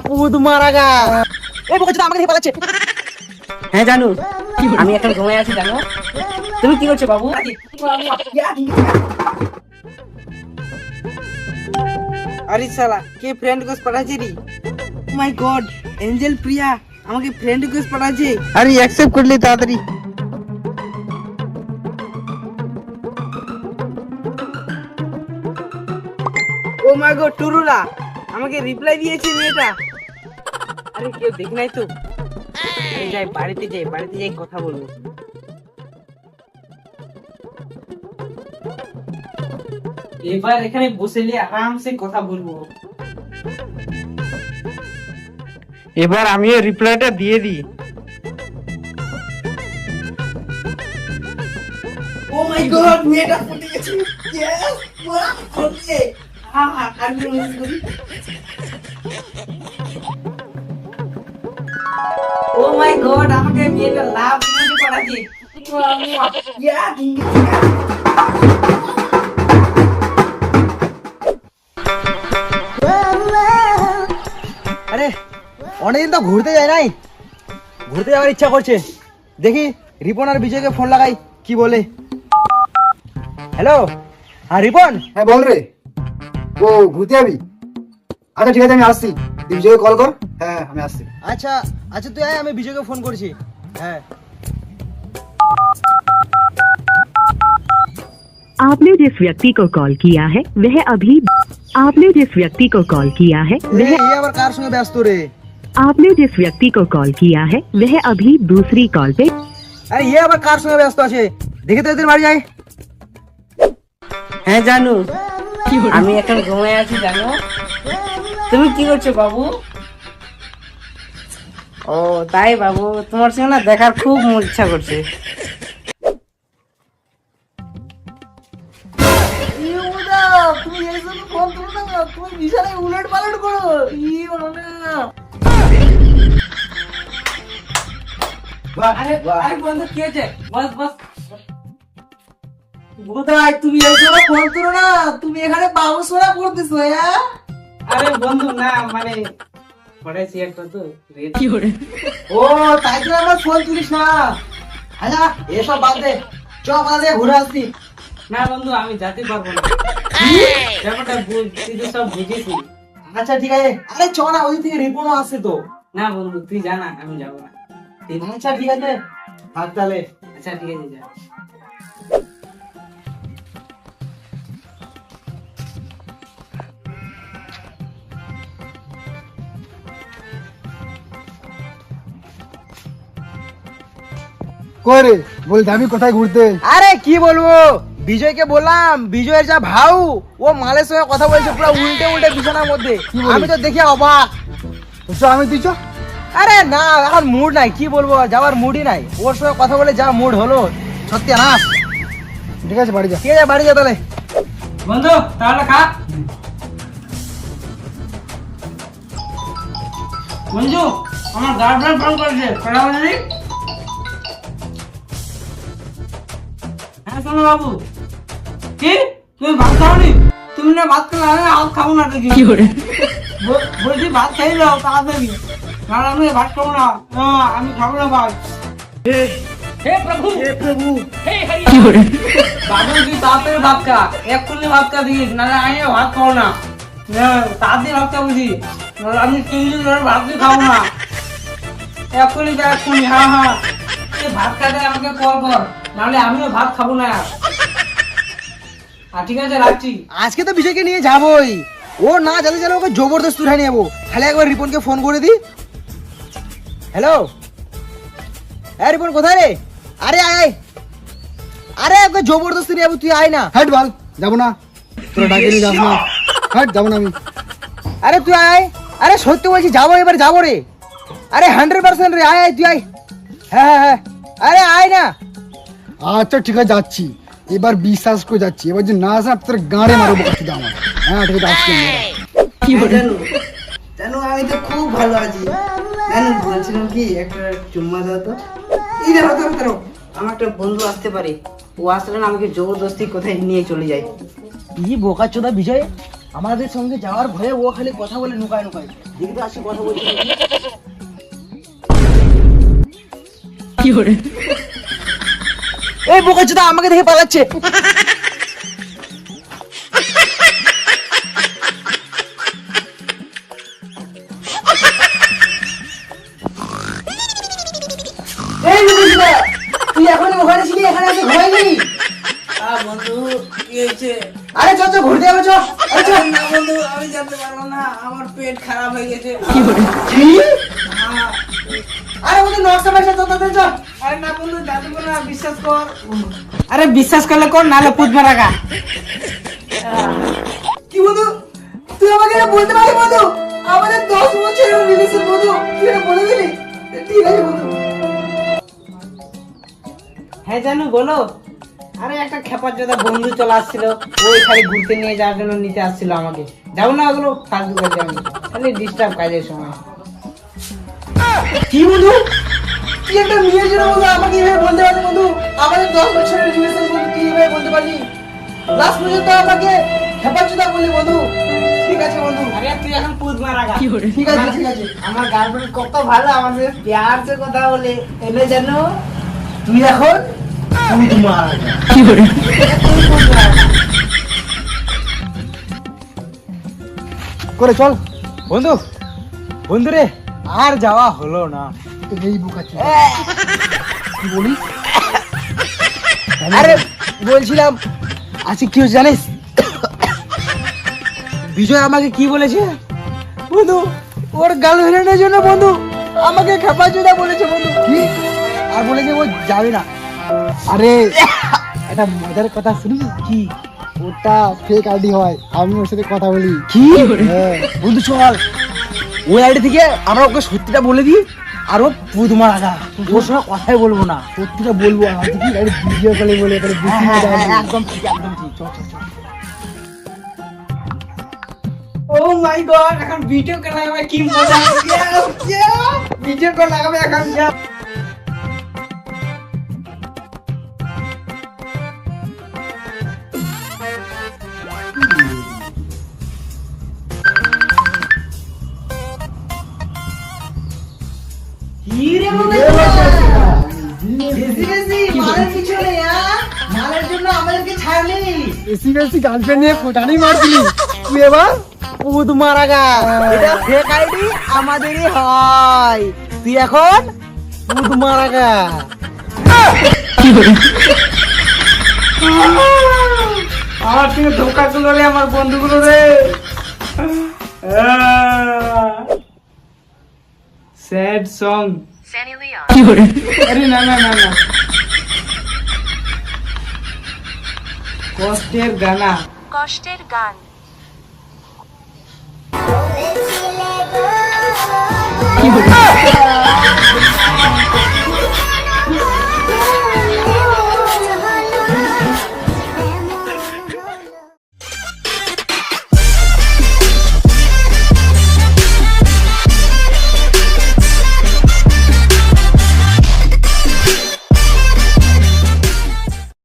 পুদ মারা গা। এই বোকা আমাকে দেখে পালাচ্ছে। হ্যাঁ জানু, আমি এখন ঘুমাই আছি জানো। তুমি কি করছো বাবু? আরে শালা কে ফ্রেন্ড রিকোয়েস্ট পাঠাচ্ছে রে? মাই গড, এঞ্জেল প্রিয়া আমাকে ফ্রেন্ড রিকোয়েস্ট পাঠাচ্ছে। আরে অ্যাকসেপ্ট করলি তাড়াতাড়ি। ও মাই গড, টুরুলা আমাকে রিপ্লাই দিয়েছে মেয়েটা। আরে কেউ দেখে নাই তো? যাই বাড়িতে যাই কথা বলবো। এবার এখানে বসে নিয়ে আরামসে কথা বলবো। এবার আমিও রিপ্লাইটা দিয়ে দিই। ও মাই গড, মেয়েটা ফুটে গেছে। ইয়েস, ওয়া ফুটে। আমি মিস করি। ও মাই গড, আমাকে মেয়েটা লাভ ইমোজি পাঠাচ্ছে। ইয়া দিঙ্গি। আরে অনেকদিন তো ঘুরতে যায় নাই, ঘুরতে যাওয়ার ইচ্ছা করছে। দেখি রিপন আর বিজয়কে ফোন লাগাই, কি বলে। হ্যালো, হ্যাঁ রিপন। হ্যাঁ বল রে। ও ঘুরতে যাবি? আচ্ছা ঠিক আছে, আমি আসছি। তুই বিজয়কে কল কর। হ্যাঁ আমি আসছি। আচ্ছা আচ্ছা তুই আয়, আমি বিজয়কে ফোন করছি। হ্যাঁ। आपने जिस व्यक्ति को कॉल किया है वह अभी आपने जिस व्यक्ति को कॉल किया है वह এই আবার কার সঙ্গে ব্যস্ত রে? आपने जिस व्यक्ति को कॉल किया है वह अभी दूसरी कॉल पे আরে ইয়ে আবার কার সঙ্গে ব্যস্ত আছে? দেখে তো এদের বাড়ি যাই। হ্যাঁ জানু, আমি এখন ঘুমাই আছি জানো। তুমি কি করছো বাবু? ও তাই বাবু, তোমার সঙ্গে না দেখার খুব ইচ্ছা করছে। তুমি এই জন্য ফোন করো না, তুমি বিশালে উলট পালট করো। না আরে আরে বন্ধু কি হয়েছে? বস বস। বোধহয় তুমি এই জন্য ফোন করো না, তুমি এখানে বাবুসোনা করতেছো। হ্যাঁ আরে বন্ধু না, মানে পড়েছি একটা তো কি করে। ও তাই তো আমার ফোন তুলিস না। আচ্ছা এসব বাদ দে, চ আমাদের ঘুরে আসছি। না বন্ধু, আমি যেতে পারবো না। ব্যাপারটা তুই তো সব বুঝেছি। আচ্ছা ঠিক আছে, আরে চ না, ওই থেকে রিপনও আসছে তো। না বন্ধু তুই জানা, আমি যাবো না। আচ্ছা ঠিক আছে, থাক তাহলে। আচ্ছা ঠিক আছে, যা। কই রে, বল যাবি কোথায় ঘুরতে? আরে কি বলবো, বিজয়কে বললাম, বিজয়ের যা ভাউ, ও মালের সঙ্গে কথা বলছে পুরো উল্টে উল্টে বিছানার মধ্যে। কি বলিস? আমি তো দেখে অবাক। চ আমি, তুই চ। আরে না, এখন মুড নাই, কি বলবো, যাওয়ার মুডই নাই। ওর সঙ্গে কথা বলে যা মুড হলো, সত্যি না। ঠিক আছে বাড়ি যা। ঠিক আছে বাড়ি যা তাহলে। বন্ধু তাহলে খা। বন্ধু আমার গার্লফ্রেন্ড ফোন করেছে, কথা বলি। হ্যাঁ শোনো বাবু। কি তুমি ভাত খাওনি? তুমি না ভাত খেলে আমি আর খাবো না দেখি। কি করে বলছি ভাত খেয়ে যাও তাড়াতাড়ি, নাহলে আমি ভাত খাবো না। আমি খাবো না ভাত। হে প্রভু, হে প্রভু, হে হরি। কি করে বাবু তুই তাড়াতাড়ি ভাত খা, এক্ষুনি ভাত খা দিস, নাহলে আমি ভাত খাবো না। তাড়াতাড়ি ভাত খা বুঝি, নাহলে আমি 3 দিন ধরে ভাত খাবো না। এক্ষুনি খা, এক্ষুনি। হ্যাঁ হ্যাঁ, তুই ভাত খাতে আমাকে কল কর, নাহলে আমিও ভাত খাবো না। ঠিক আছে রাখছি। আজকে তো বিজয়কে নিয়ে যাবোই, ও না যেতে চাইলে ওকে জবরদস্তি উঠাই নেবো। খালি একবার রিপনকে ফোন করে দি। হ্যালো, হ্যাঁ রিপন কোথায় রে? আরে আয় আয়, আরে ওকে জবরদস্তি নিয়ে যাবো, তুই আয় না। হাট বল, যাবো না। তোরা ডাকে নিয়ে যাস না। হাট, যাবো না আমি। আরে তুই আয়, আরে সত্যি বলছি যাবো, এবার যাবো রে। আরে 100% রে, আয় আয় তুই আয়। হ্যাঁ হ্যাঁ হ্যাঁ, আরে আয় না। আচ্ছা ঠিক আছে যাচ্ছি, এবার বিশ্বাস করে যাচ্ছি। এবার যে না আসে তোর গাঁড়ে মারবো কাছে আমার। হ্যাঁ ঠিক আছে আসছি আমরা। কি জানো জানো, আমি তো খুব ভালো আছি। জানো বলছিলাম কি, একটা চুম্মা দাও তো। এই দেখো দেখো দেখো, আমার একটা বন্ধু আসতে পারে, ও আসলে না আমাকে জবরদস্তি কোথায় নিয়ে চলে যায়। কি বোকা চোদা বিজয়, আমাদের সঙ্গে যাওয়ার ভয়ে ও খালি কথা বলে নুকায় নুকায়। দেখি তো আসি কথা বলছি দেখি। এই বোকাচোদা আমাকে দেখে পালাচ্ছে। এই বোকাচোদা, তুই এখন ওখানে ছিলি, এখানে এসে ঘুমাইনি? বন্ধু কি হয়েছে? আরে চ চ ঘুরতে যাবে চ। আরে চ। না বন্ধু, আমি যেতে পারবো না, আমার পেট খারাপ হয়ে গেছে। কি? হ্যাঁ। আরে বন্ধু নকশা পয়সা তো চ। আরে না বন্ধু, যাতে না, বিশ্বাস কর। আরে বিশ্বাস করলে কর, নাহলে পুত মারাগা। কি বন্ধু, তুই আমাকে এটা বলতে পারলি বন্ধু? আমাদের 10 বছরের রিলেশন বন্ধু, তুই এটা বলে দিলি? ঠিক আছে বন্ধু। হ্যাঁ জানু বলো। আরে একটা খেপার জোদা বন্ধু চলে আসছিল, ওই খালি ঘুরতে নিয়ে যাওয়ার জন্য নিতে আসছিল আমাকে। যাও না ওগুলো ফালতু কাজে, আমি খালি ডিস্টার্ব কাজের সময়। কি বন্ধু, তুই একটা মেয়ের জন্য বন্ধু আমাকে এইভাবে বলতে পারলি বন্ধু? আমাদের 10 বছরের রিলেশন বন্ধু, তুই এইভাবে বলতে পারলি? লাস্ট পর্যন্ত আমাকে খেপাচ্ছুদা বললি বন্ধু। ঠিক আছে বন্ধু। আরে তুই এখন পুত মারাগা। ঠিক আছে ঠিক আছে। আমার গার্লফ্রেন্ড কত ভালো, আমাদের প্যার সে কথা বলে এলে জানো। তুই এখন পুত মারা যা। করে চল। বন্ধু, বন্ধু রে আর যাওয়া হলো না। এই বোকাচ্ছি কি বলিস? আরে বলছিলাম আজকে কি হয়েছে জানিস? বিজয় আমাকে কি বলেছে বন্ধু? ওর গার্লফ্রেন্ডের জন্য বন্ধু আমাকে খেপাচুদা বলেছে বন্ধু। কি? আর বলেছে ও যাবে না। আরে একটা মজার কথা শুনবি? কি? ওটা ফেক আইডি হয়, আমি ওর সাথে কথা বলি। কি হ্যাঁ। বন্ধু চল ওই আইডি থেকে আমরা ওকে সত্যিটা বলে দিই, আর ও পুত মারা গা, ওর সঙ্গে কথাই বলবো না। সত্যিটা বলবো, আর কি ভিডিও কলে বলে এখানে একদম ঠিক একদম ঠিক। চল চল চল। ও মাই গড, এখন ভিডিও কল লাগাবে, কি মজা হবে। ভিডিও কল লাগাবে এখন। যা হিরে বন্ধু বেশি বেশি মালের পিছনে মালের জন্য আমাদেরকে ছাড়লি। বেশি বেশি গার্লফ্রেন্ড নিয়ে ফোটানি মারছিলি তুই এবার। পুত মারা গা, এটা ফেক আইডি আমাদেরই হয়। তুই এখন পুত মারা গা। আমার থেকে ধোকা গুলো রে, আমার বন্ধুগুলো রে। Sad song. আরে না না না না, কষ্টের গানা। কষ্টের গান। কি